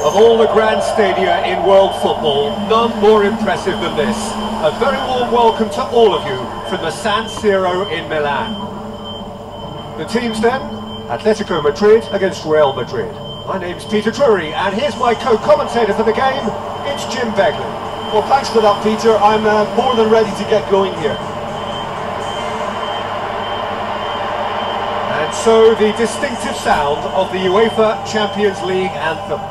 Of all the grand stadia in world football, none more impressive than this. A very warm welcome to all of you from the San Siro in Milan. The teams then, Atletico Madrid against Real Madrid. My name's Peter Drury, and here's my co-commentator for the game, it's Jim Begley. Well, thanks for that, Peter. I'm more than ready to get going here. And so, the distinctive sound of the UEFA Champions League anthem.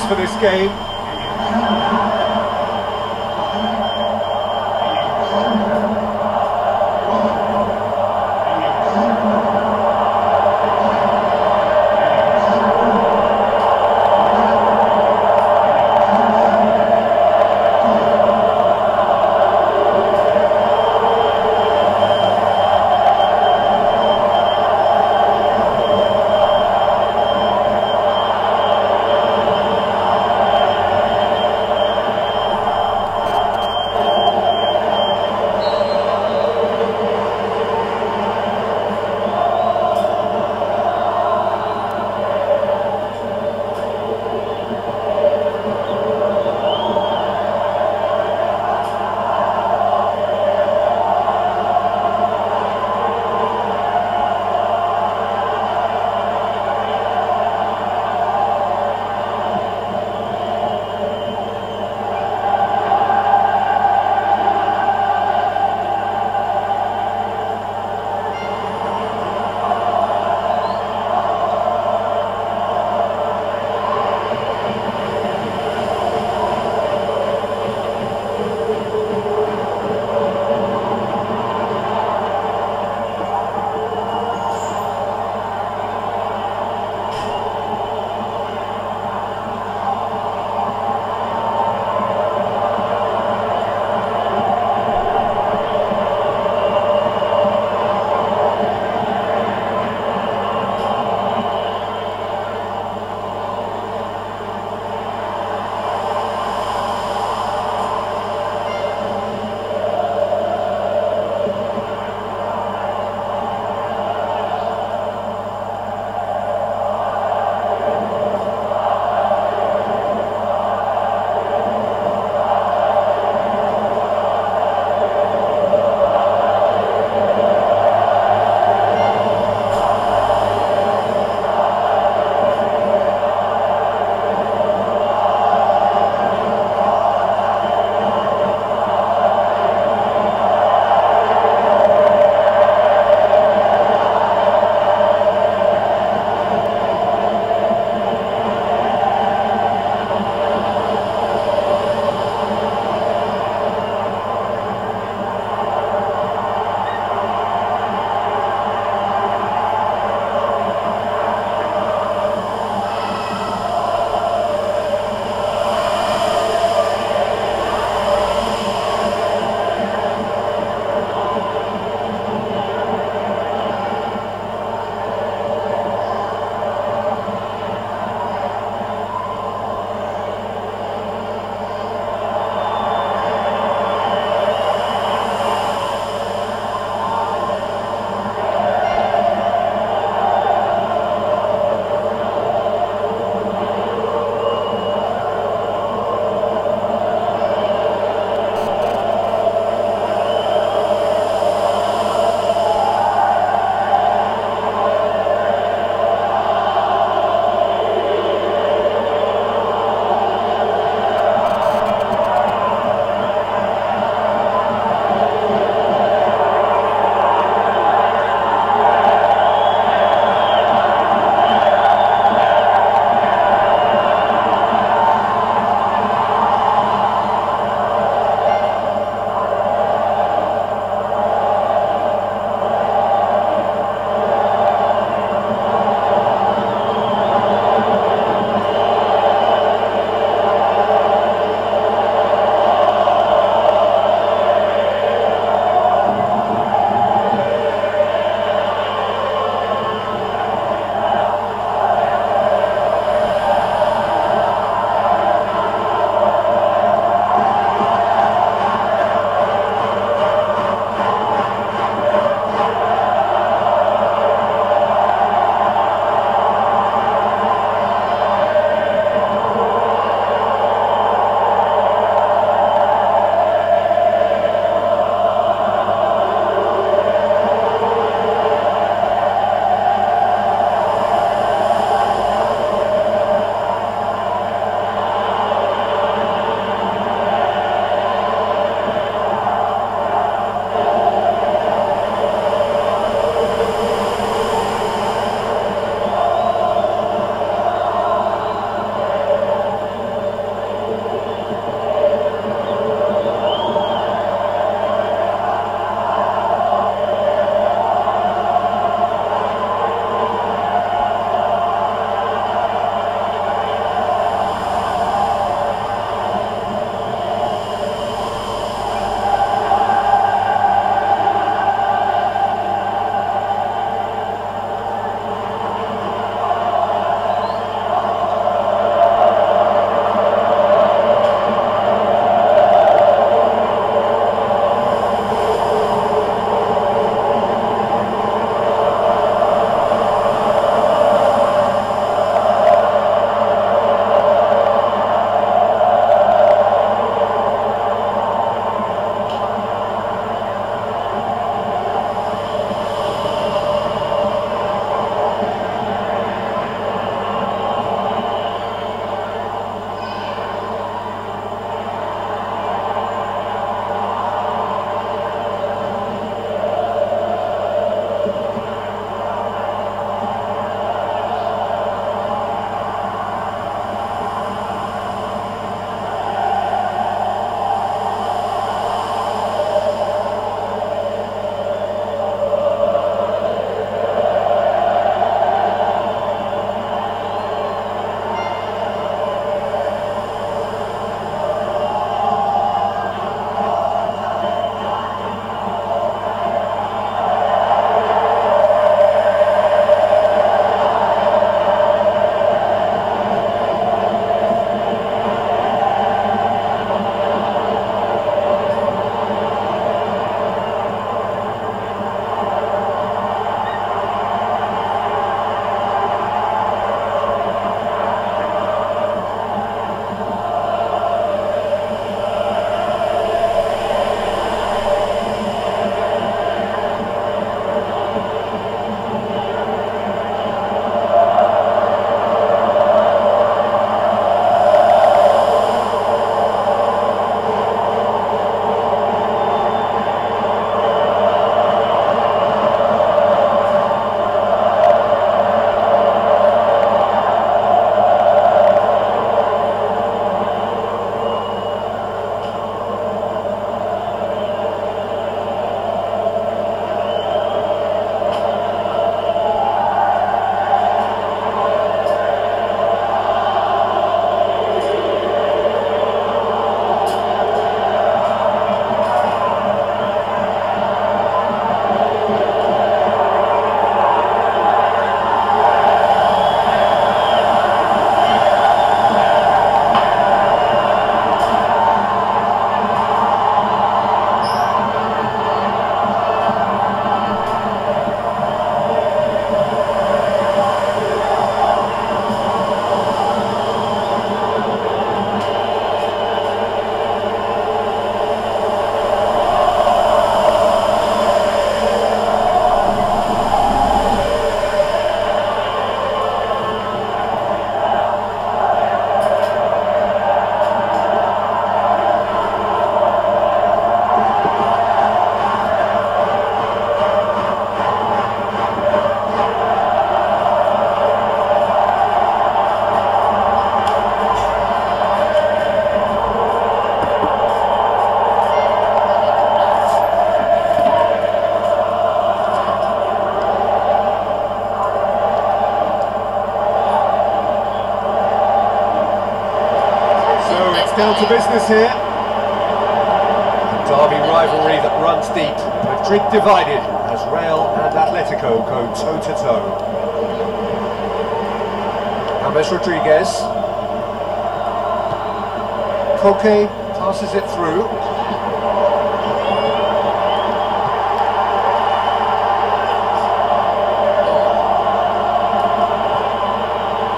for this game. down to business here. Derby rivalry that runs deep. Madrid divided as Real and Atletico go toe-to-toe. James Rodriguez. Koke passes it through.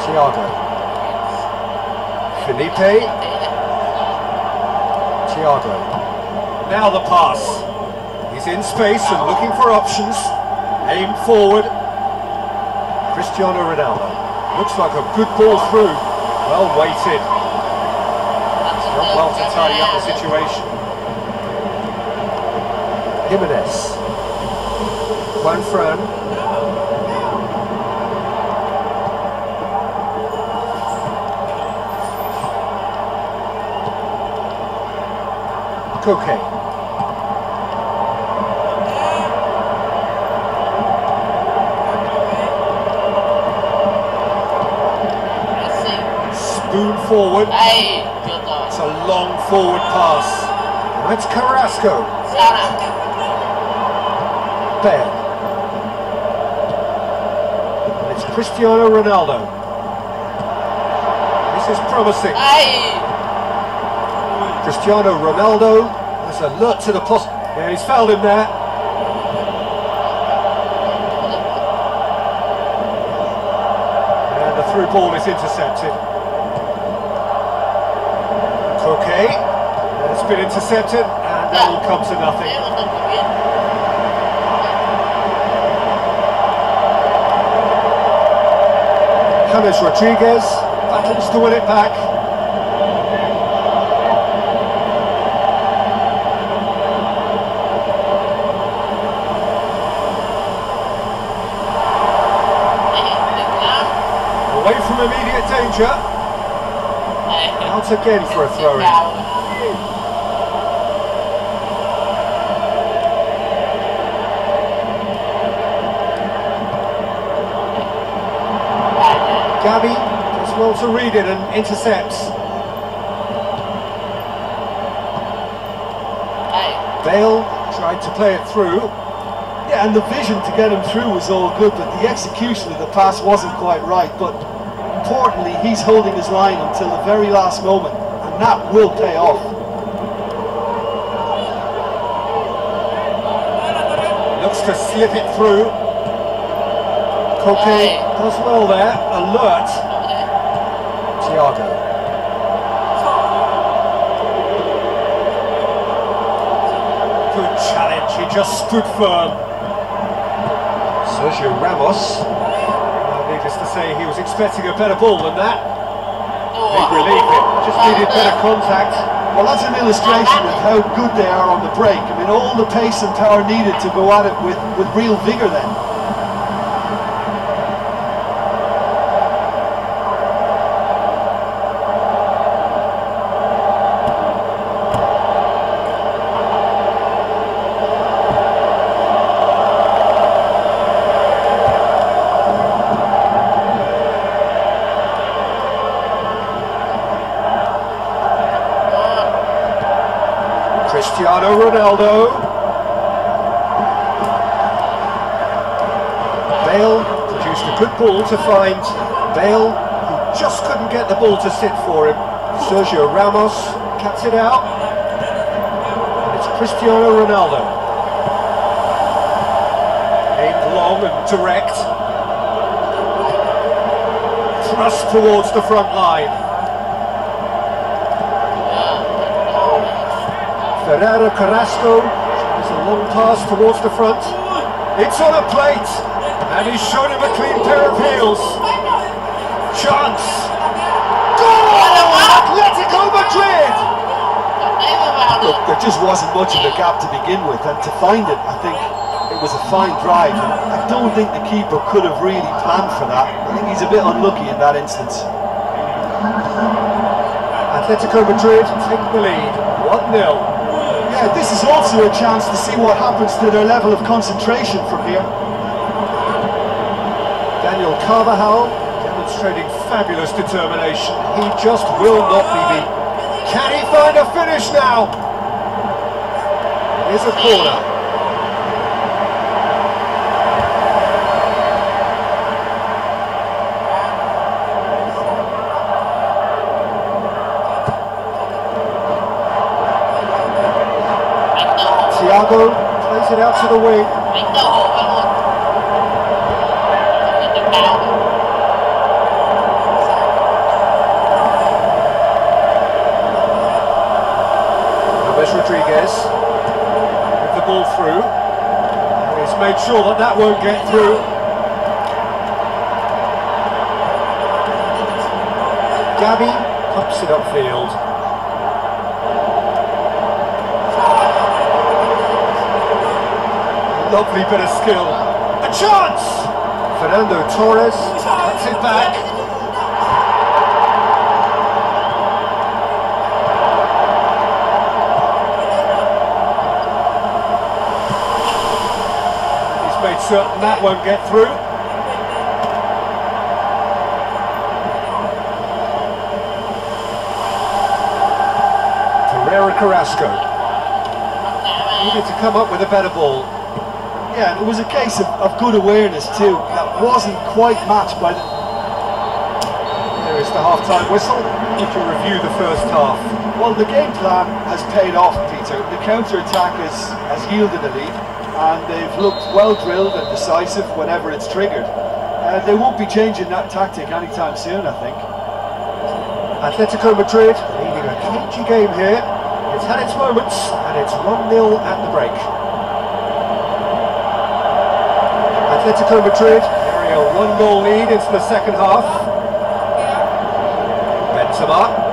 Thiago. Felipe. Thiago. Now the pass. He's in space and looking for options. Aim forward. Cristiano Ronaldo. Looks like a good ball through. Well weighted. Not well to tidy up the situation. Jimenez. Juanfran. Koke. Spoon forward. It's a long forward pass. That's Carrasco. Bale. And it's Cristiano Ronaldo. This is promising. Cristiano Ronaldo has alert to the post. Yeah, he's fouled him there. And the through ball is intercepted. Okay, it's been intercepted, and that will come to nothing. James Rodriguez battles to win it back. Away from immediate danger. Out again for a throw-in. Gabi does well to read it and intercepts. Bale tried to play it through. Yeah, and the vision to get him through was all good, but the execution of the pass wasn't quite right. But importantly, he's holding his line until the very last moment, and that will pay off. Looks to slip it through. Koke does well there, alert. Thiago. Good challenge, he just stood firm. Sergio Ramos. Needless to say, he was expecting a better ball than that. Big relief, it just needed better contact. Well, that's an illustration of how good they are on the break. I mean, all the pace and power needed to go at it with real vigour then. Cristiano Ronaldo. Bale produced a good ball to find Bale, who just couldn't get the ball to sit for him. Sergio Ramos cuts it out. And it's Cristiano Ronaldo. Aimed long and direct. Thrust towards the front line. Ferreira Carrasco tries a long pass towards the front. It's on a plate, and he's shown him a clean pair of heels. Chance. Goal! Atletico Madrid! Look, there just wasn't much of a gap to begin with, and to find it, I think it was a fine drive. And I don't think the keeper could have really planned for that. I think he's a bit unlucky in that instance. Atletico Madrid take the lead, 1-0. Yeah, this is also a chance to see what happens to their level of concentration from here. Daniel Carvajal demonstrating fabulous determination. He just will not be beaten. Can he find a finish now? Here's a corner. Thiago plays it out to the wing. Rodriguez with the ball through. He's made sure that that won't get through. Gabby pumps it upfield. Lovely bit of skill. A chance! Fernando Torres cuts it back. Made certain that won't get through. Ferreira Carrasco needed to come up with a better ball. Yeah, and it was a case of good awareness too. That wasn't quite matched by the... There is the half-time whistle. If you review the first half. Well, the game plan has paid off, Peter. The counter-attack has yielded a lead, and they've looked well drilled and decisive whenever it's triggered. They won't be changing that tactic anytime soon, I think. Atletico Madrid leading a cagey game here. It's had its moments, and it's 1-0 at the break. Atletico Madrid carry a 1-0 lead into the second half. Benzema.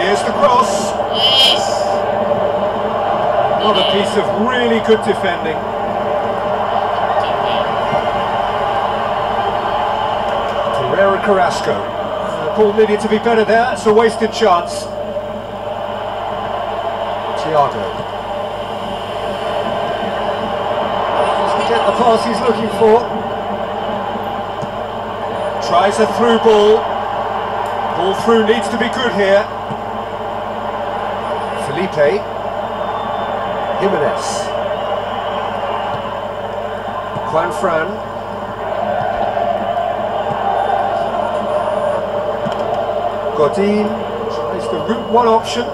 Here's the cross. Another piece of really good defending. Ferreira Carrasco. The ball needed to be better there. It's a wasted chance. Thiago. Doesn't get the pass he's looking for. Tries a through ball. Ball through needs to be good here. Felipe. Jimenez. Juanfran. Godin tries the route one option.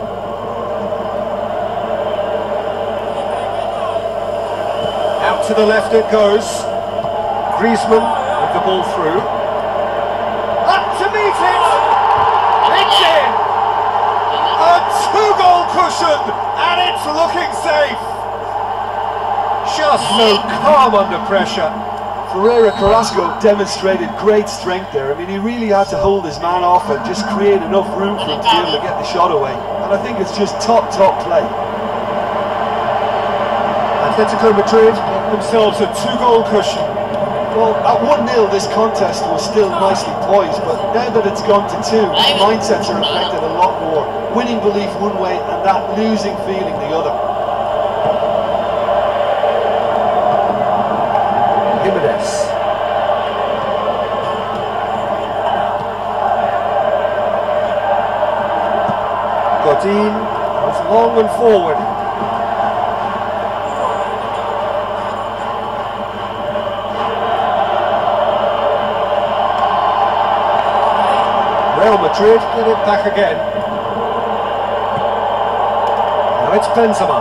Out to the left it goes. Griezmann with the ball through. Up to meet it! It's in! A two-goal cushion, and it's looking safe. Just no calm under pressure. Ferreira Carrasco demonstrated great strength there. I mean, he really had to hold his man off and just create enough room for him to be able to get the shot away. And I think it's just top play. Atletico Madrid get themselves a two-goal cushion. Well, at 1-0 this contest was still nicely poised, but now that it's gone to 2, mindsets are affected a lot more. Winning belief one way and that losing feeling the other. Jimenez. Godin goes long and forward. Real Madrid get it back again. Now it's Benzema.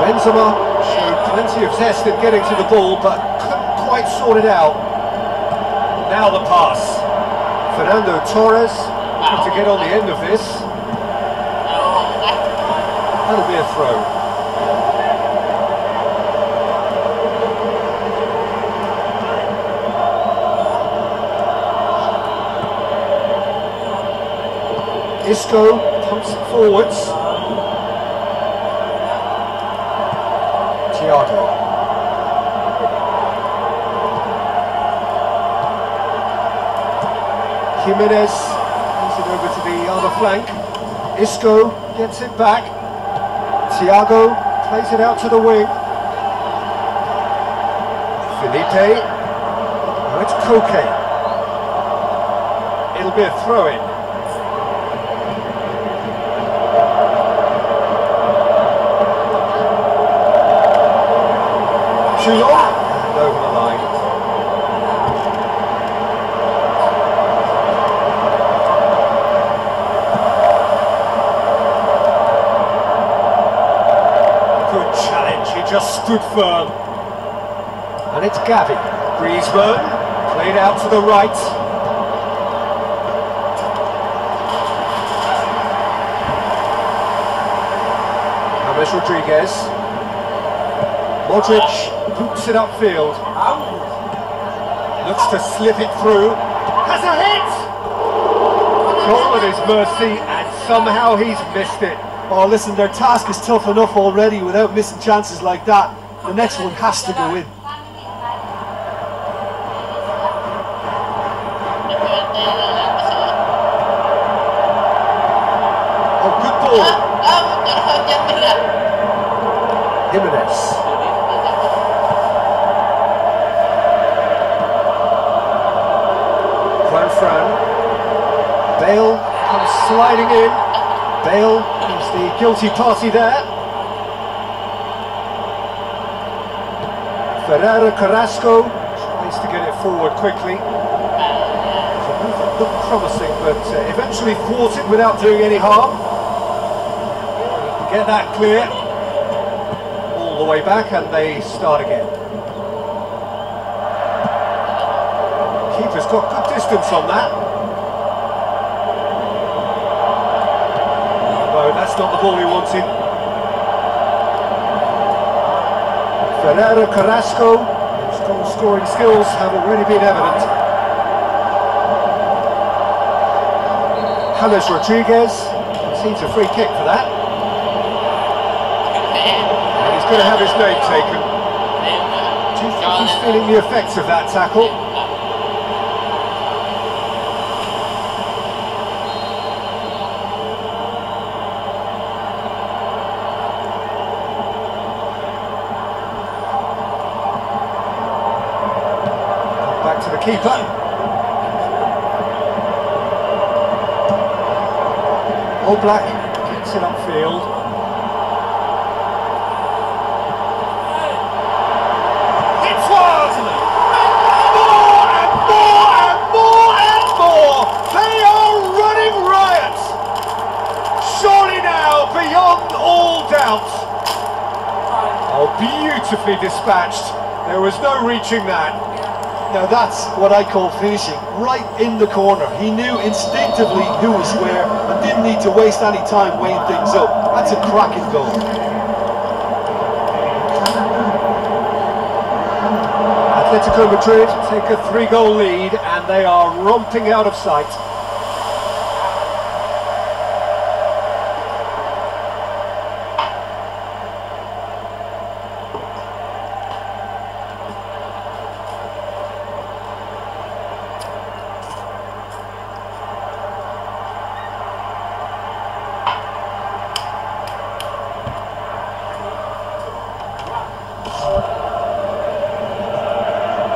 Benzema showed plenty of zest in getting to the ball, but couldn't quite sort it out. Now the pass. Fernando Torres looking to get on the end of this. That'll be a throw. Isco pumps it forwards. Thiago. Jimenez brings it over to the other flank. Isco gets it back. Thiago plays it out to the wing. Felipe. Now it's Koke. It'll be a throw-in. Shoot on and over the line. Good challenge, he just stood firm. And it's Gavi. Griezmann, played out to the right. James Rodriguez. Modric boots it upfield. Looks to slip it through. Has a hit! Goal at his mercy, and somehow he's missed it. Oh, listen, their task is tough enough already without missing chances like that. The next one has to go in. Oh, good ball. Jimenez. Fran. Bale comes sliding in. Bale is the guilty party there. Ferreira Carrasco tries to get it forward quickly. So movement looked promising, but eventually thwarted without doing any harm. Get that clear. All the way back, and they start again. Keeper's got good distance on that. No, that's not the ball he wanted. Ferreira Carrasco, whose goal-scoring skills have already been evident. James Rodriguez conceives a free kick for that. And he's going to have his name taken. Do you think he's feeling the effects of that tackle? To the keeper. All Black gets it upfield. It's one! More and more and more and more! They are running riot! Surely now, beyond all doubt. Oh, beautifully dispatched. There was no reaching that. Now that's what I call finishing, right in the corner. He knew instinctively who was where and didn't need to waste any time weighing things up. That's a cracking goal. Atletico Madrid take a 3-goal lead and they are romping out of sight.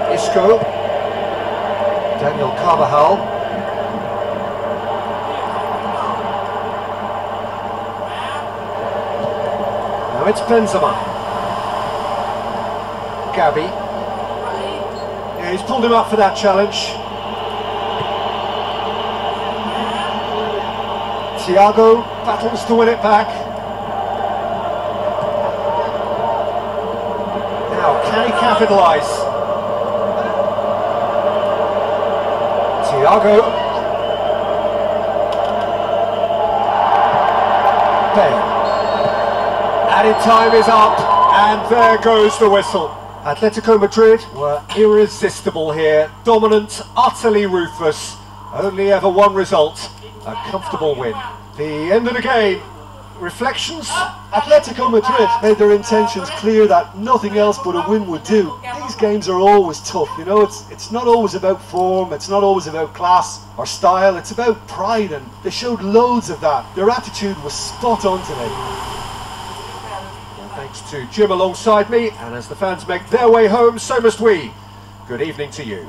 Isco, Daniel Carvajal. Now it's Benzema. Gavi. Yeah, he's pulled him up for that challenge. Thiago battles to win it back. Now, can he capitalise? Thiago. Bale. Added time is up, and there goes the whistle. Atletico Madrid were irresistible here, dominant, utterly ruthless. Only ever one result, a comfortable win. The end of the game. Reflections? Atletico Madrid made their intentions clear that nothing else but a win would do. These games are always tough, you know, it's not always about form, it's not always about class or style, it's about pride, and they showed loads of that. Their attitude was spot on today. Well, thanks to Jim alongside me, and as the fans make their way home, so must we. Good evening to you.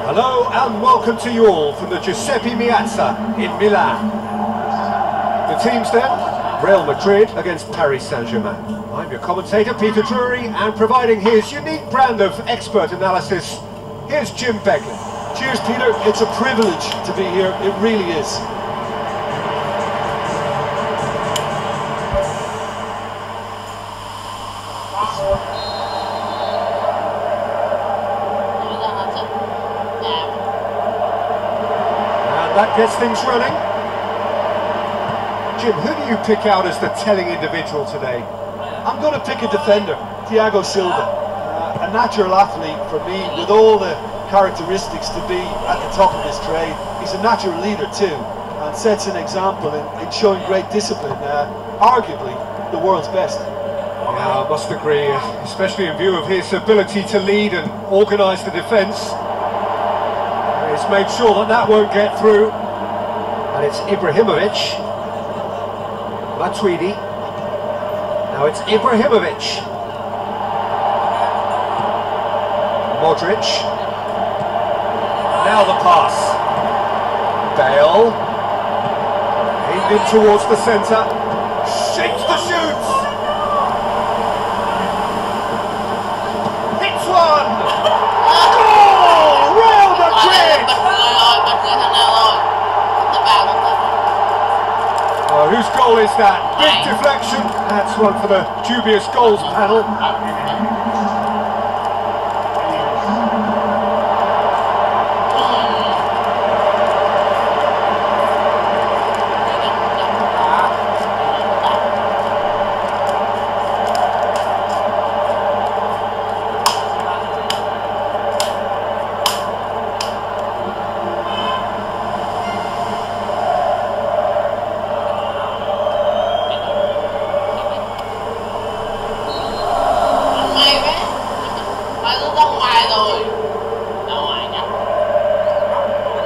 Hello and welcome to you all from the Giuseppe Meazza in Milan. The teams then, Real Madrid against Paris Saint-Germain. I'm your commentator, Peter Drury, and providing his unique brand of expert analysis, here's Jim Beglin. Cheers, Peter. It's a privilege to be here. It really is. That gets things running. Jim, who do you pick out as the telling individual today? I'm going to pick a defender, Thiago Silva. A natural athlete for me, with all the characteristics to be at the top of his trade. He's a natural leader too, and sets an example in showing great discipline. Arguably the world's best. Yeah, I must agree, especially in view of his ability to lead and organise the defence. He's made sure that that won't get through. And it's Ibrahimovic. Matuidi. Now it's Ibrahimovic. Modric. Now the pass. Bale. Aimed in towards the centre. Shapes the missed that. Big deflection. That's one for the dubious goals panel.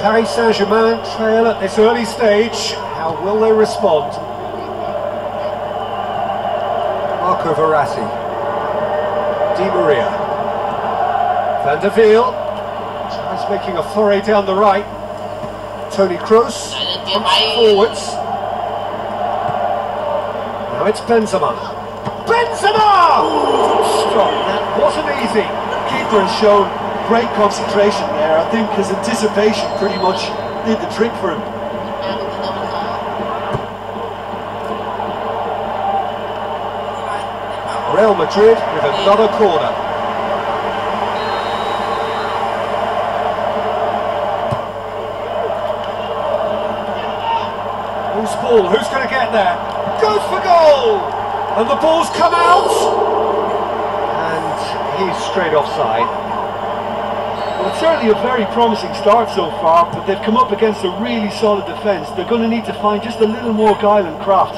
Paris Saint-Germain trail at this early stage. How will they respond? Marco Verratti, Di Maria, Van der Veer tries making a foray down the right. Toni Kroos comes forwards. Now it's Benzema. Benzema! Stop, that wasn't easy. Keeper has shown great concentration there. I think his anticipation pretty much did the trick for him. Real Madrid with another corner. Who's ball? Who's going to get there? Goes for goal! And the ball's come out! And he's straight offside. Well, it's certainly a very promising start so far, but they've come up against a really solid defence. They're going to need to find just a little more guile and craft.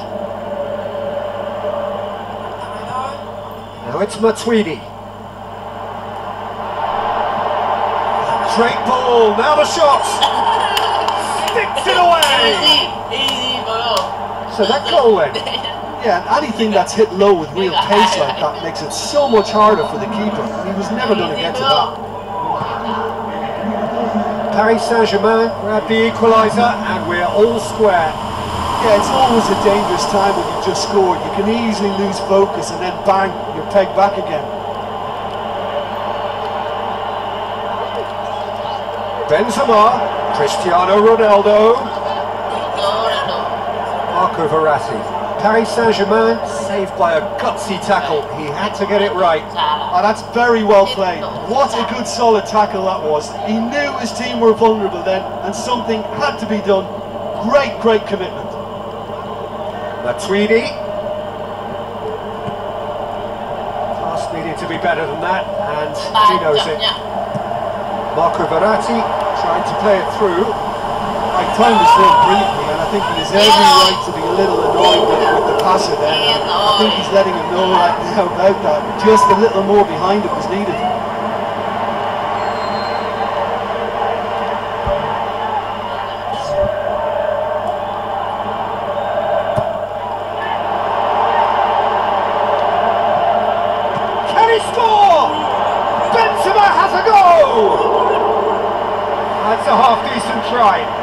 Now it's Matuidi. Straight ball, now the shot! Sticks it away! So that goal then? Yeah, and anything that's hit low with real pace like that makes it so much harder for the keeper. He was never going to get to that. Paris Saint-Germain grab the equaliser and we're all square. Yeah, it's always a dangerous time when you just scored. You can easily lose focus and then bang, you're pegged back again. Benzema, Cristiano Ronaldo, Marco Verratti. Paris Saint-Germain saved by a gutsy tackle. He had to get it right. And that's very well played. What a good solid tackle that was. He knew his team were vulnerable then and something had to be done. Great commitment. Matuidi. Pass needed to be better than that, and he knows it. Marco Verratti trying to play it through. I timed this thing brilliantly, and I think he has every right to be a little annoyed with the passer there. I think he's letting him know right now about that. Just a little more behind it was needed. Can he score? Benzema has a goal! That's a half-decent try.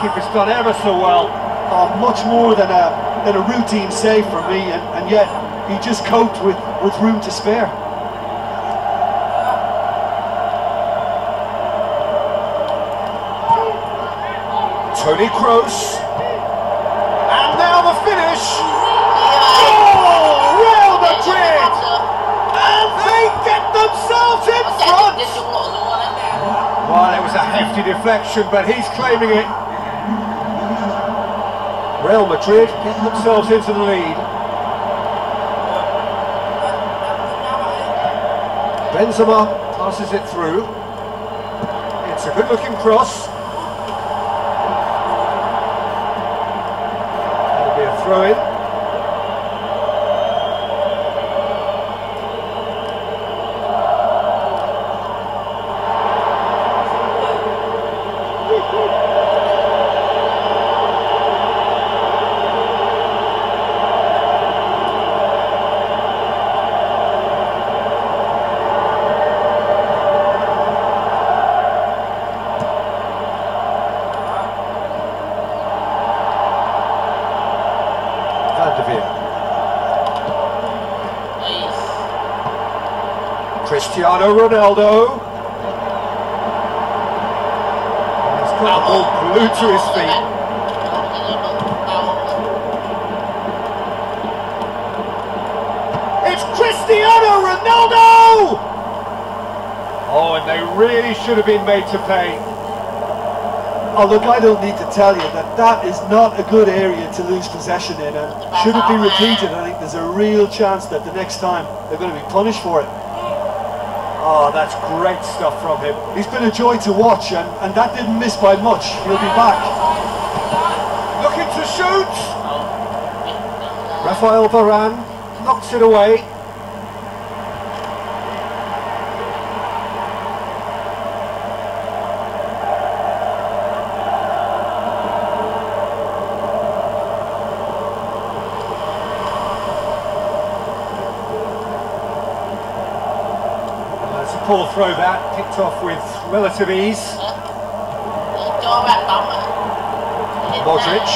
Keeper's done ever so well. Oh, much more than a routine save for me, and yet he just coped with room to spare. Toni Kroos, and now the finish. Oh, Real Madrid, and they get themselves in front. Well, it was a hefty deflection, but he's claiming it. Real Madrid get themselves into the lead. Benzema passes it through. It's a good-looking cross. That'll be a throw-in. Cristiano Ronaldo. He's got the ball glued to his feet. It's Cristiano Ronaldo! Oh, and they really should have been made to pay. Oh, look, I don't need to tell you that that is not a good area to lose possession in, and should it be repeated, I think there's a real chance that the next time they're going to be punished for it. Oh, that's great stuff from him. He's been a joy to watch, and that didn't miss by much. He'll be back. Looking to shoot! Rafael Varane knocks it away. Poor throw that, picked off with relative ease. Modric.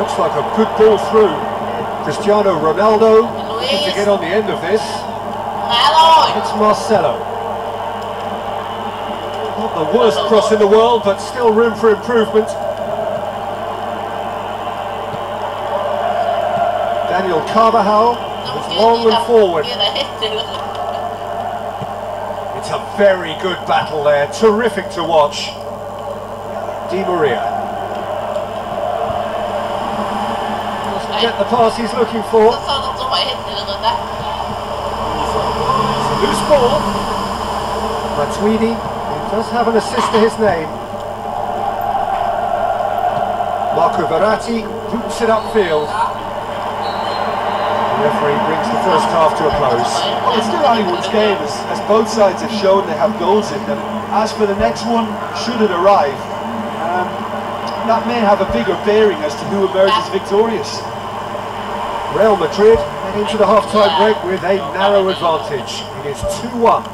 Looks like a good ball through. Cristiano Ronaldo looking to get on the end of this. It's Marcelo. Not the worst cross in the world, but still room for improvement. Daniel Carvajal. Long and forward. It's a very good battle there, terrific to watch. Di Maria. Doesn't get the pass he's looking for. It's a loose ball. Matuidi, he does have an assist to his name. Marco Verratti boots it upfield. The referee brings the first half to a close. Well, it's still anyone's game, as both sides have shown they have goals in them. As for the next one, should it arrive, that may have a bigger bearing as to who emerges victorious. Real Madrid head into the half-time break with a narrow advantage. It is 2-1.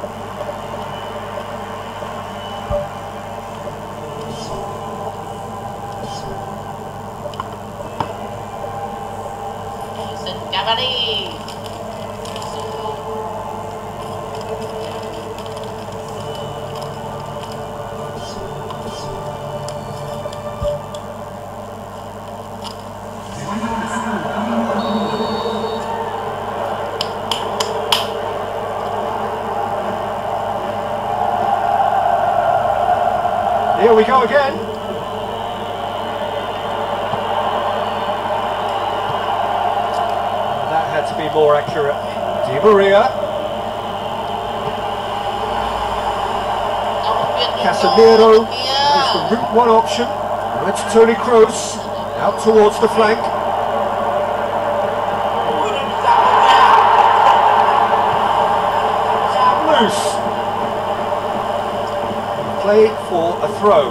Here we go again. That had to be more accurate. Di Maria. Casemiro is the route one option. Now it's Toni Kroos out towards the flank. Loose. Play for a throw.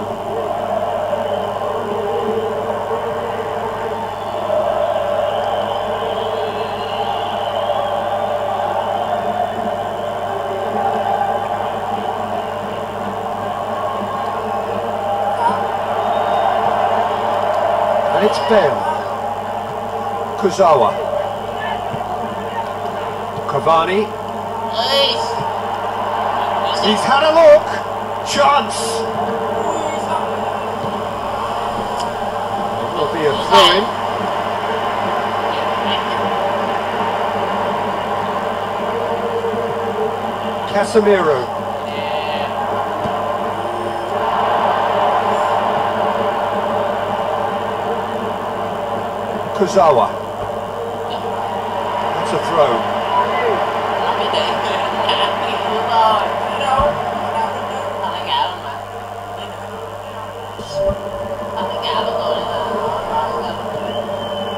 And it's Ben. Kurzawa. Cavani. He's had a look. Chance! It will be a throw-in. Casemiro. Kurzawa. That's a throw.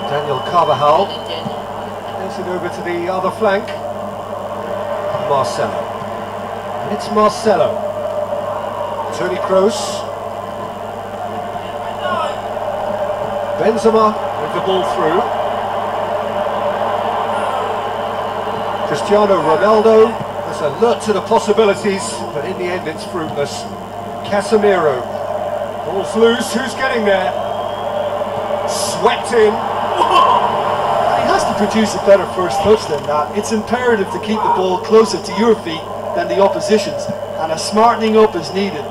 Daniel Carvajal takes it over to the other flank. Marcelo. And it's Marcelo. Toni Kroos. Benzema with the ball through. Cristiano Ronaldo is alert to the possibilities, but in the end it's fruitless. Casemiro. Ball's loose, who's getting there? Swept in. He has to produce a better first touch than that. It's imperative to keep the ball closer to your feet than the opposition's, and a smartening up is needed.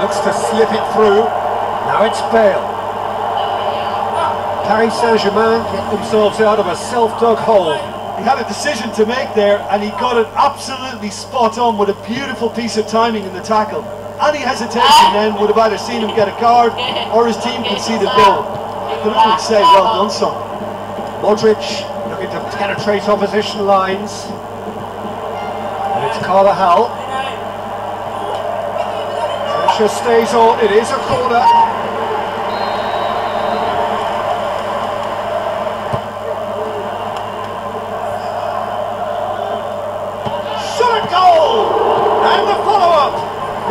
Looks to slip it through. Now it's Bale. Paris Saint-Germain get themselves out of a self-dug hole. He had a decision to make there, and he got it absolutely spot on with a beautiful piece of timing in the tackle. Any hesitation then would have either seen him get a card or his team concede a goal. I can only say well done, son. Modric looking to penetrate opposition lines. And it's Carvajal. Pressure stays on, it is a corner. Goal! And the follow-up!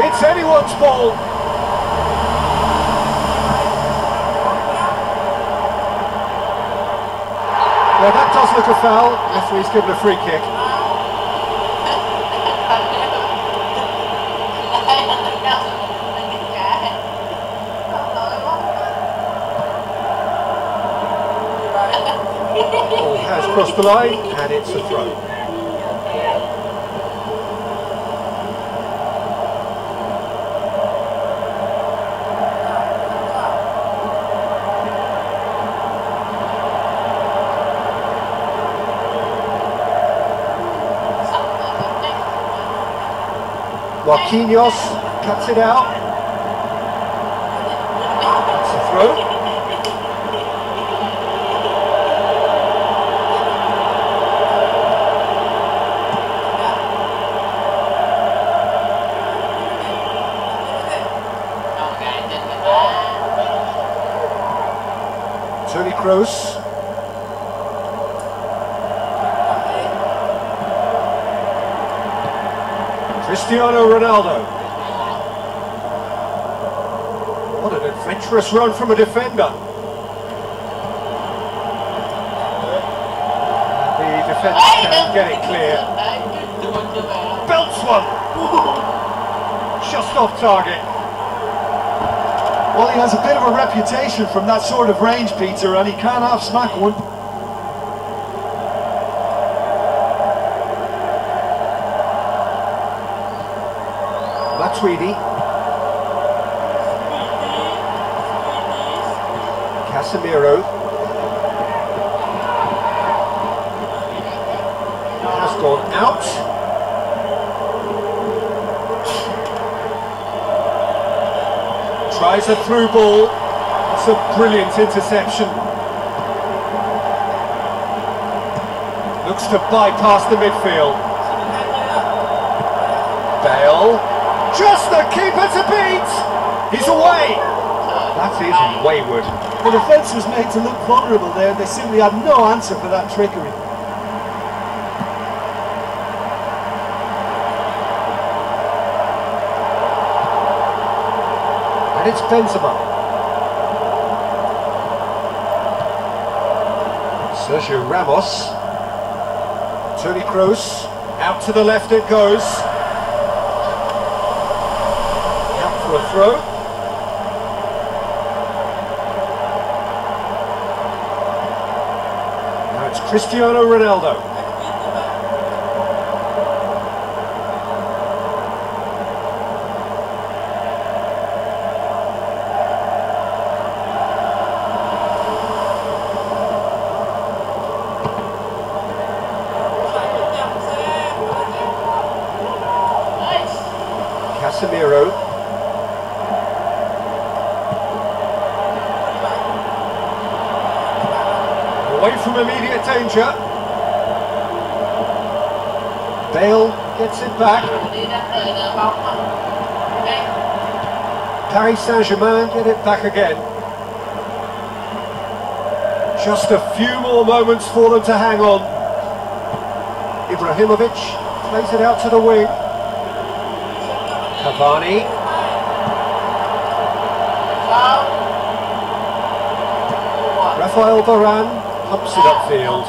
It's anyone's ball! Well, that does look a foul. Referee's given a free kick. Ball has crossed the line, and it's a throw. Marquinhos cuts it out. It's a throw. Toni Kroos. Cristiano Ronaldo. What an adventurous run from a defender. The defence can get it clear. Belts one. Just off target. Well, he has a bit of a reputation from that sort of range, Peter, and he can't half-smack one. Tweedy. Casemiro. Has gone out. Tries a through ball. It's a brilliant interception. Looks to bypass the midfield. Bale. Just the keeper to beat! He's away! That is wayward. The defence was made to look vulnerable there. They simply had no answer for that trickery. And it's Benzema. Sergio Ramos. Toni Kroos. Out to the left it goes. For a throw. Now it's Cristiano Ronaldo. Casemiro. Away from immediate danger. Bale gets it back. Paris Saint-Germain get it back again. Just a few more moments for them to hang on. Ibrahimovic plays it out to the wing. Cavani. Rafael Varane pumps it upfield.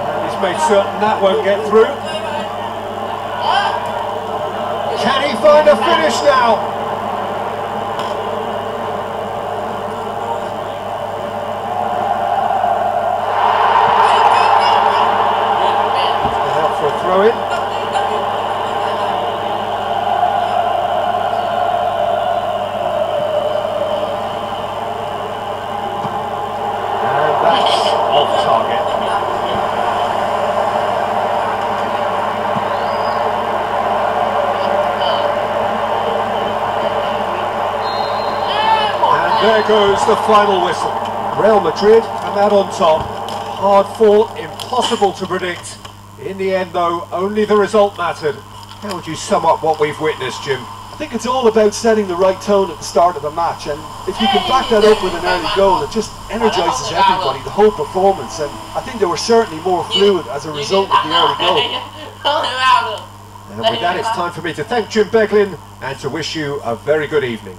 And he's made certain that won't get through. Can he find a finish now? For a throw-in. And that's off target. And there goes the final whistle. Real Madrid come out on top. Hard fought, impossible to predict. In the end, though, only the result mattered. How would you sum up what we've witnessed, Jim? I think it's all about setting the right tone at the start of the match, and if you can back that up with an early goal, it just energises everybody, the whole performance, and I think they were certainly more fluid as a result of the early goal. And with that, it's time for me to thank Jim Beglin and to wish you a very good evening.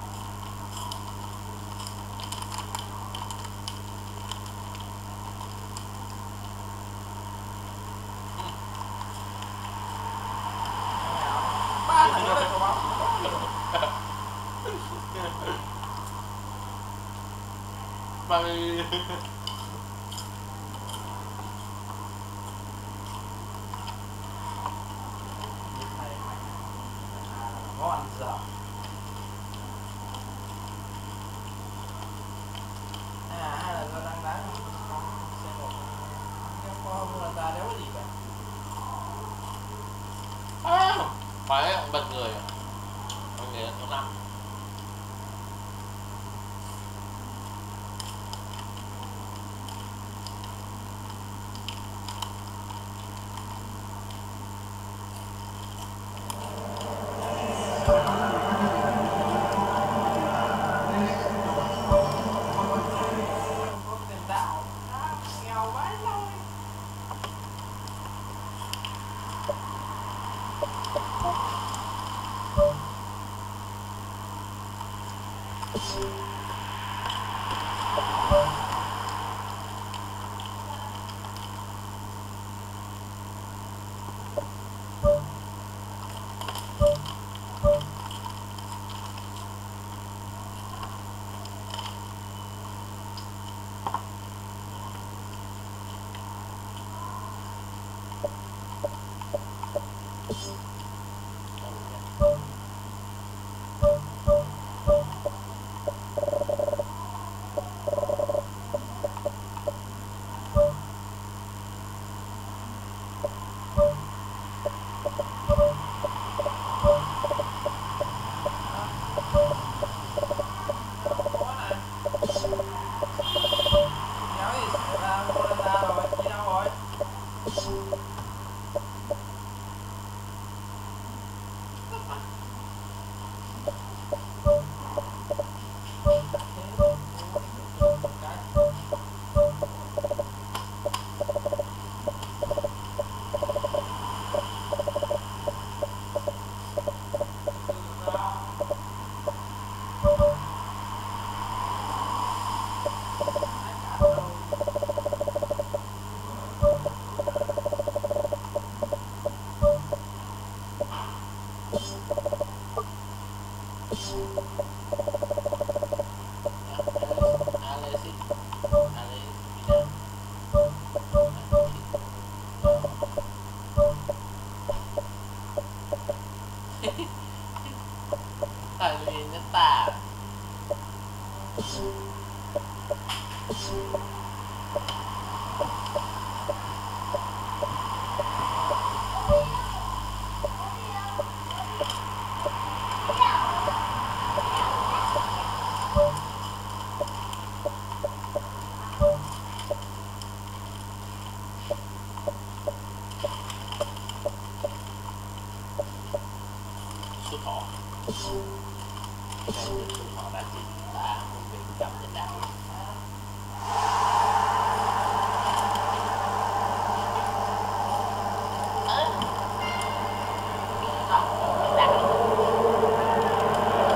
Phải bật người à? Bật người số 5.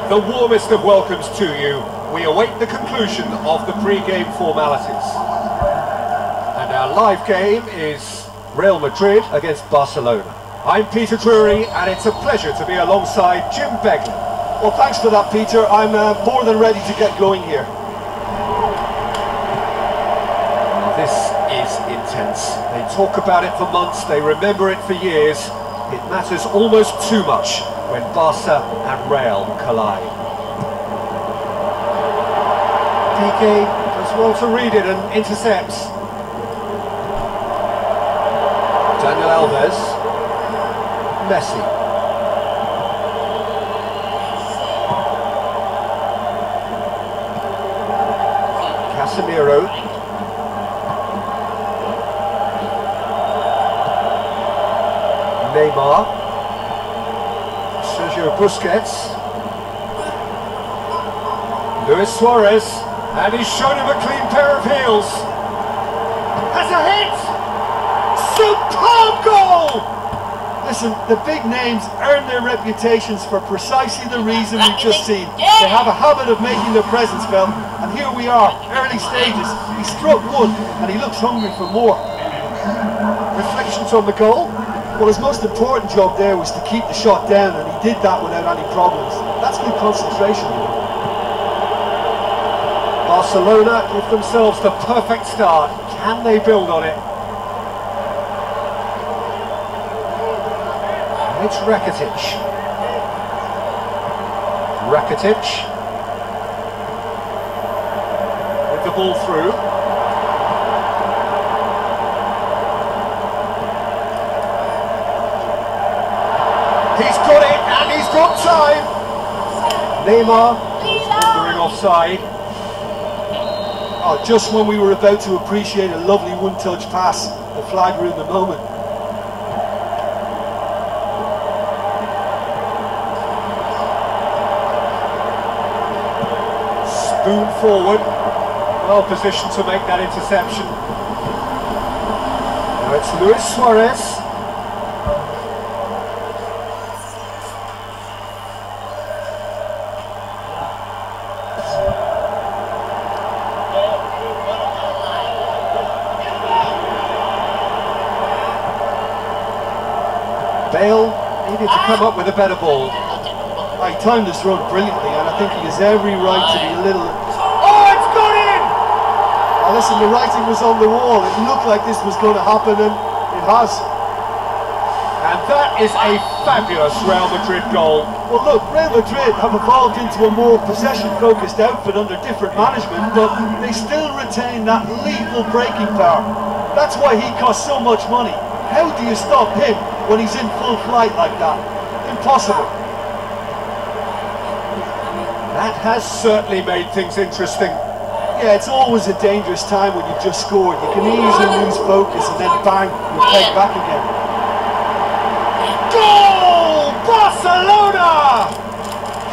The warmest of welcomes to you. We await the conclusion of the pre-game formalities. And our live game is Real Madrid against Barcelona. I'm Peter Drury, and it's a pleasure to be alongside Jim Begley. Well, thanks for that, Peter. I'm more than ready to get going here. This is intense. They talk about it for months, they remember it for years. It matters almost too much when Barca and Real collide. PK does well to read it and intercepts. Daniel Alves. Messi. Casemiro. Neymar. Sergio Busquets. Luis Suarez. And he's shown him a clean pair of heels. Has a hit! Superb goal! Listen, the big names earn their reputations for precisely the reason we've just seen. They have a habit of making their presence felt, and here we are, early stages. He struck one, and he looks hungry for more. Reflections on the goal? Well, his most important job there was to keep the shot down, and he did that without any problems. That's good concentration. Barcelona give themselves the perfect start. Can they build on it? It's Rakitic. Rakitic. With the ball through. He's got it, and he's got time. Neymar wandering offside. Oh, just when we were about to appreciate a lovely one-touch pass, the flag ruined the moment. Spoon forward, well positioned to make that interception. Now it's Luis Suarez. Bale needed to come up with a better ball. He timed this run brilliantly, and I think he has every right to be a little... Oh, it's gone in! Now listen, the writing was on the wall. It looked like this was going to happen, and it has. And that is a fabulous Real Madrid goal. Well look, Real Madrid have evolved into a more possession-focused outfit under different management, but they still retain that lethal breaking power. That's why he costs so much money. How do you stop him when he's in full flight like that? Impossible. That has certainly made things interesting. Yeah, it's always a dangerous time when you've just scored. You can easily lose focus and then bang, you're pegged back again. Goal! Barcelona!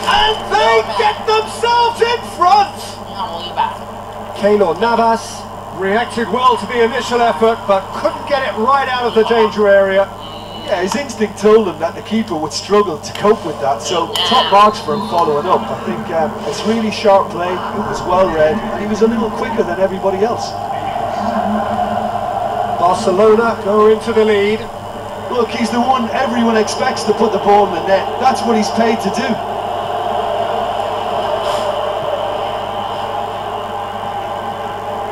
And they get themselves in front! Keylor Navas reacted well to the initial effort, but couldn't get it right out of the danger area. Yeah, his instinct told him that the keeper would struggle to cope with that, so top marks for him following up. I think it's really sharp play, it was well read, and he was a little quicker than everybody else. Barcelona go into the lead. Look, he's the one everyone expects to put the ball in the net. That's what he's paid to do.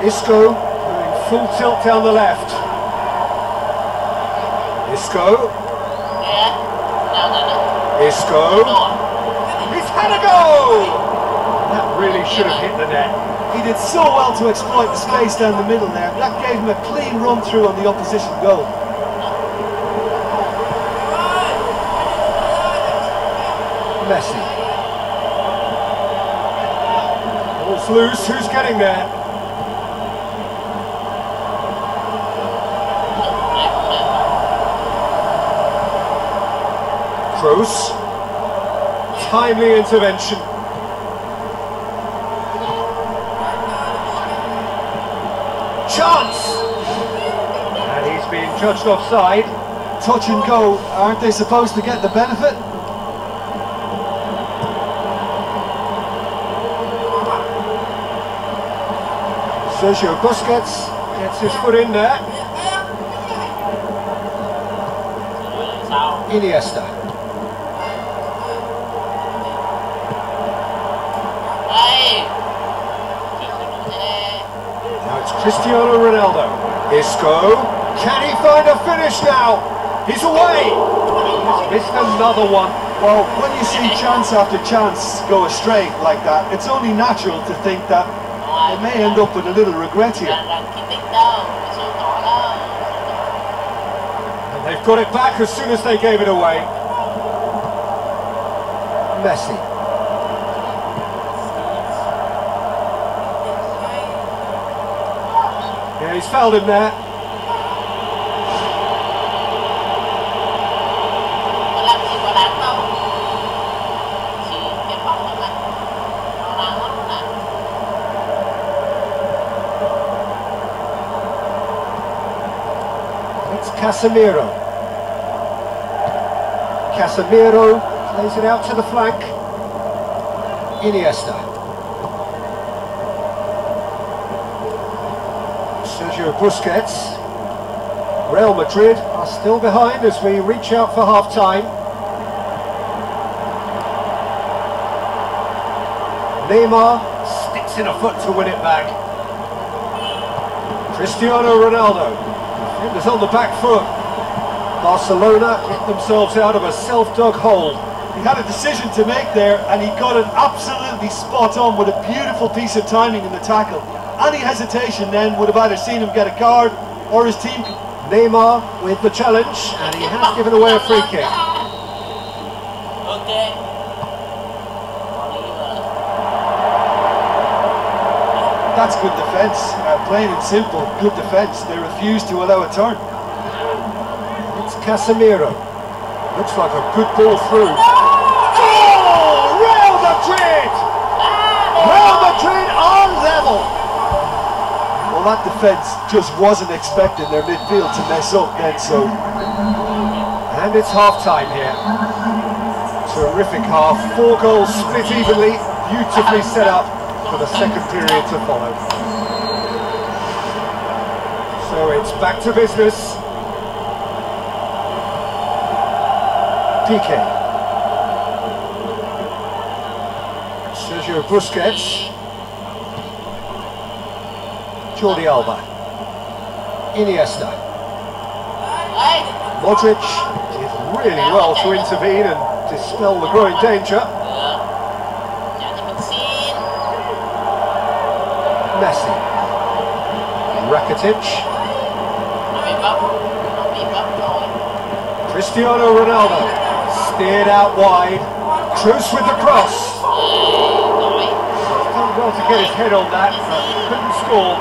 Isco going full tilt down the left. Isco. Isco. He's had a go! That really should have hit the net. He did so well to exploit the space down the middle there. That gave him a clean run through on the opposition goal. Messi. Ball's loose, who's getting there? Kroos. Timely intervention. Chance! And he's being judged offside. Touch and go, aren't they supposed to get the benefit? Sergio Busquets gets his foot in there. Iniesta. Now it's Cristiano Ronaldo. Isco. Can he find a finish now? He's away. He's missed another one. Well, when you see chance after chance go astray like that, it's only natural to think that they may end up with a little regret here. And they've got it back as soon as they gave it away. Messi. Yeah, he's fouled him there. It's Casemiro. Casemiro plays it out to the flank. Iniesta. Sergio Busquets. Real Madrid are still behind as we reach out for half-time. Neymar sticks in a foot to win it back. Cristiano Ronaldo. Defenders on the back foot. Barcelona get themselves out of a self-dug hole. He had a decision to make there, and he got it absolutely spot on with a beautiful piece of timing in the tackle. Any hesitation then would have either seen him get a card or his team. Neymar with the challenge, and he has given away a free kick. That's good defence, plain and simple, good defence. They refuse to allow a turn. It's Casemiro. Looks like a good ball through. Goal! Real Madrid! Real Madrid are level! Well, that defence just wasn't expecting their midfield to mess up then, so... And it's half-time here. Terrific half. 4 goals split evenly, beautifully set up for the second period to follow. So it's back to business. PK. Sergio Busquets. Jordi Alba. Iniesta. Modric did really well to intervene and dispel the growing danger. Messi. Rakitic. Cristiano Ronaldo. Steered out wide. Kroos with the cross. Done well to get his head on that, but couldn't score.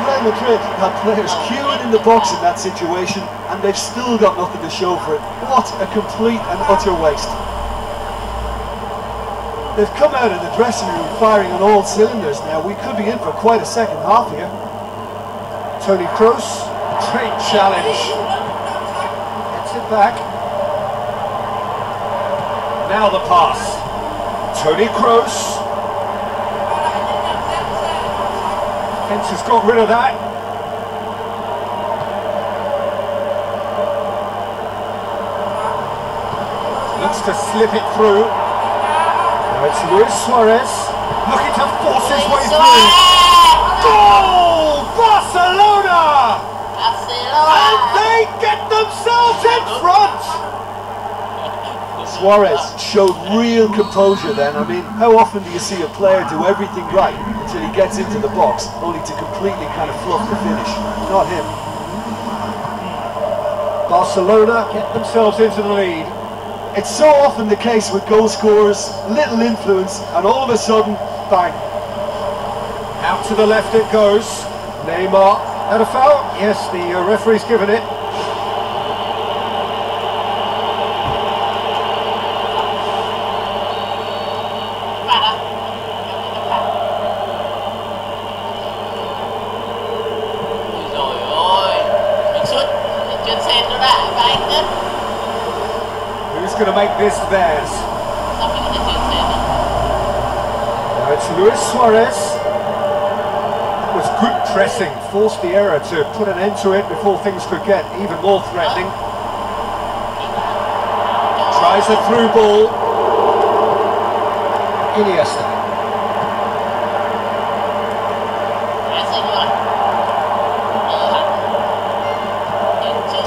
Real Madrid had players queuing in the box in that situation, and they've still got nothing to show for it. What a complete and utter waste. They've come out of the dressing room firing on all cylinders now. We could be in for quite a second half here. Toni Kroos, great challenge. Gets it back. Now the pass. Toni Kroos. Defence has got rid of that. Looks to slip it through. Now it's Luis Suarez looking to force his way through. Goal! Barcelona! And they get themselves in front! Suarez showed real composure then. I mean, how often do you see a player do everything right until he gets into the box, only to completely kind of fluff the finish? Not him. Barcelona get themselves into the lead. It's so often the case with goal scorers, little influence, and all of a sudden, bang. Out to the left it goes. Neymar had a foul. Yes, the referee's given it. Who's going to make this theirs? Now it's Luis Suarez. That was good pressing, forced the error to put an end to it before things could get even more threatening. Here's a through ball. Iniesta.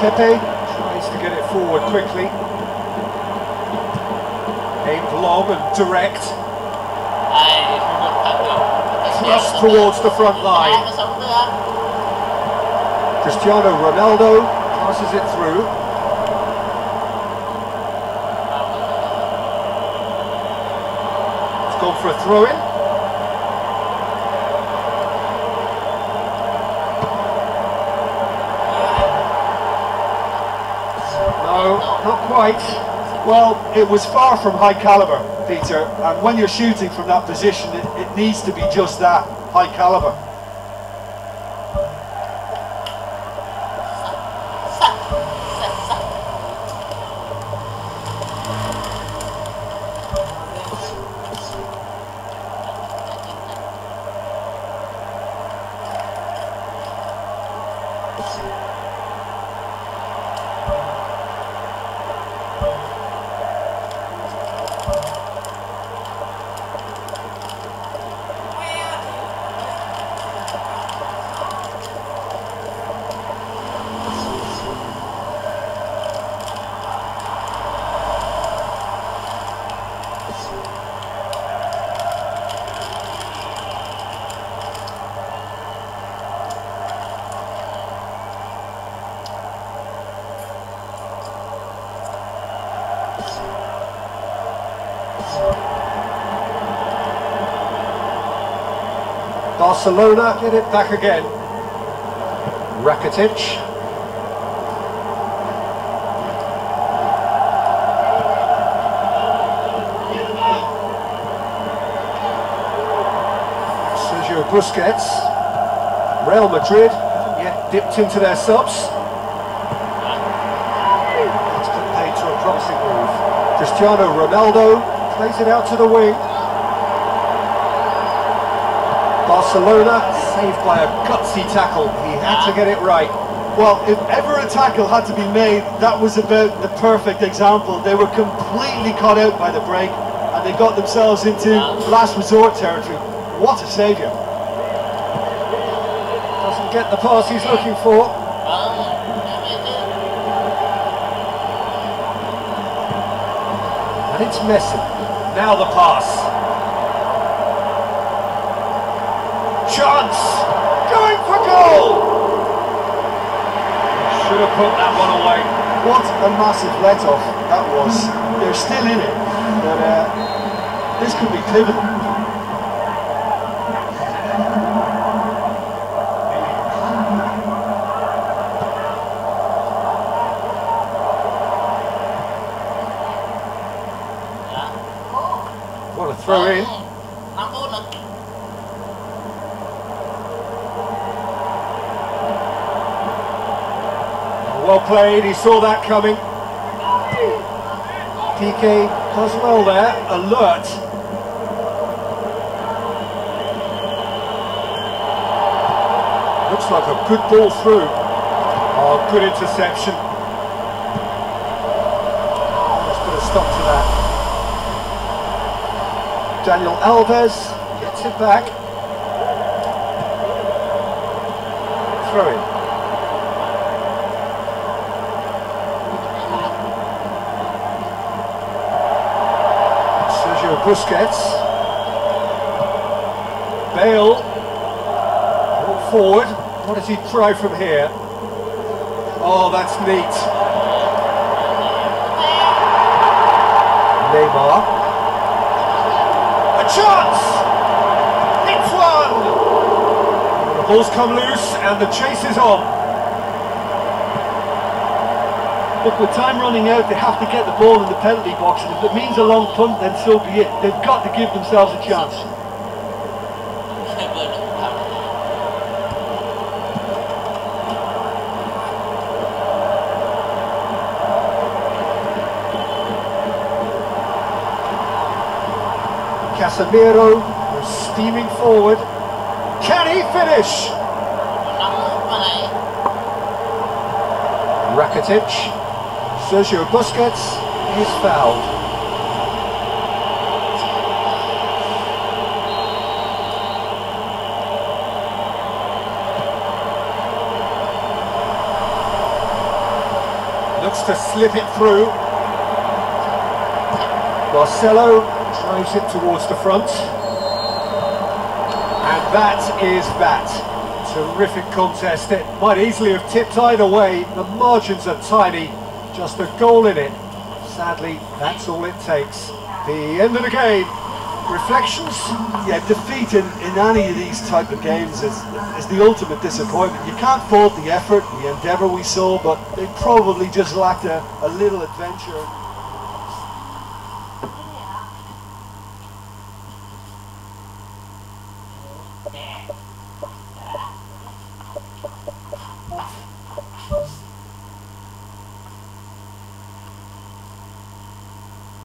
Pepe tries to get it forward quickly. Aimed long and direct. Thrust towards the front line. Cristiano Ronaldo passes it through. It's gone for a throw-in. No, not quite. Well, it was far from high caliber, Peter, and when you're shooting from that position, it needs to be just that, high caliber. Barcelona get it back again. Rakitic. Sergio Busquets. Real Madrid haven't yet dipped into their subs. That's been paid to a promising move. Cristiano Ronaldo plays it out to the wing. Barcelona saved by a gutsy tackle. He had to get it right. Well, if ever a tackle had to be made, that was about the perfect example. They were completely caught out by the break, and they got themselves into last resort territory. What a saviour. Doesn't get the pass he's looking for. And it's Messi. Now the pass. Chance! Going for goal! Should have put that one away. What a massive let-off that was. They're still in it, but this could be pivotal. What a throw in. Well played, he saw that coming. PK does well there, alert. Looks like a good ball through. Oh, good interception. Let's put a stop to that. Daniel Alves gets it back. Throw in. Busquets. Bale. Ball forward. What does he try from here? Oh, that's neat. Neymar. A chance! It's one! The ball's come loose and the chase is on. Look, with time running out, they have to get the ball in the penalty box, and if it means a long punt, then so be it. They've got to give themselves a chance. Casemiro was steaming forward. Can he finish? Rakitic. Sergio Busquets, is fouled. Looks to slip it through. Marcelo drives it towards the front. And that is that. Terrific contest. It might easily have tipped either way. The margins are tiny. Just a goal in it. Sadly, that's all it takes. The end of the game. Reflections? Yeah, defeat in any of these type of games is the ultimate disappointment. You can't fault the effort, the endeavour we saw, but they probably just lacked a little adventure.